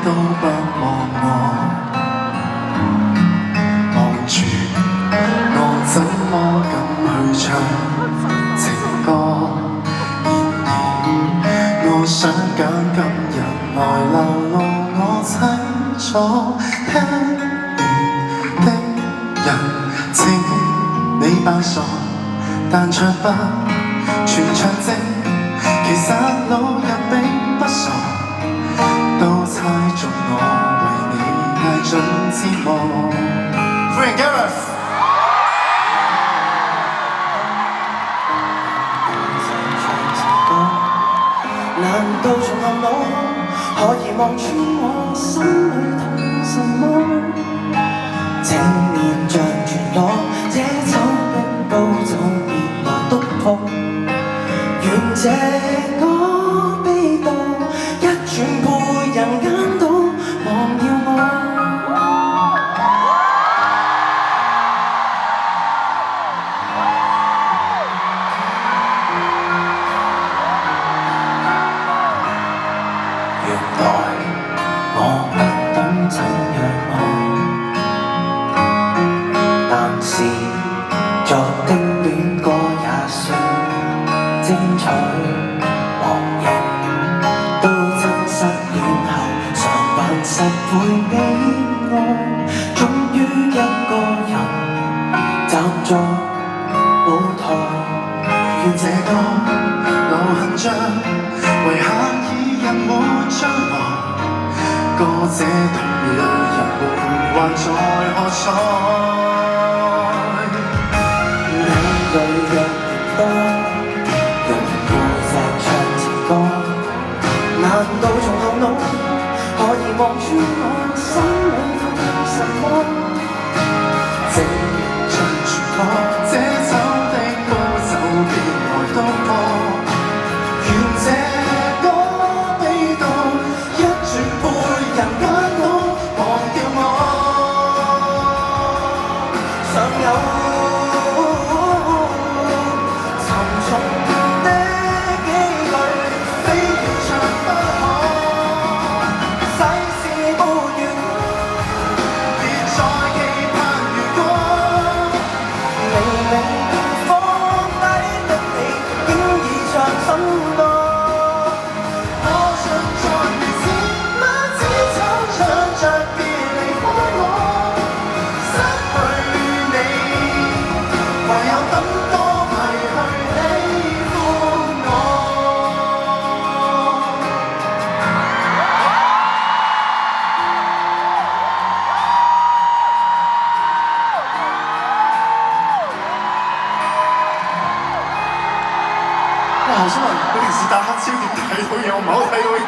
都不望我，望住我怎麼敢去唱情歌？然而我想揀今日來流露我清楚，聽完的人請你爆傻，但卻不全場正。其實老人並不傻，都猜中我為你捱盡折磨。歡迎 Gareth。難道從頭腦可以望穿我心裏痛什麼？正面像全裸，這醜的高酒別來督破。願這個悲悼一轉配人間都忘掉我。原來我不懂怎樣愛，但是作的戀歌也算精彩。忘形都真失戀後，常扮10倍悲哀。終於一個人站在舞台，願這個流行像遺下已人沒將來，歌者同樣人們還在喝彩。你淚若越多，用故石唱情歌。難道從頭腦可以望穿我心裏痛什麼？正面像全裸，這酒的高酒別來督破。願這個悲悼一轉配人間都忘掉我。尚有沉重的幾句，非要唱不可。世事沒完，別再期盼如果。明明放低的你，竟已唱新歌。我像在如此馬子走，唱着別離開我，失去你，唯有等歌迷去喜歡我。哇！我想問，你平時打黑超點睇到嘢？我唔係好睇到嘢。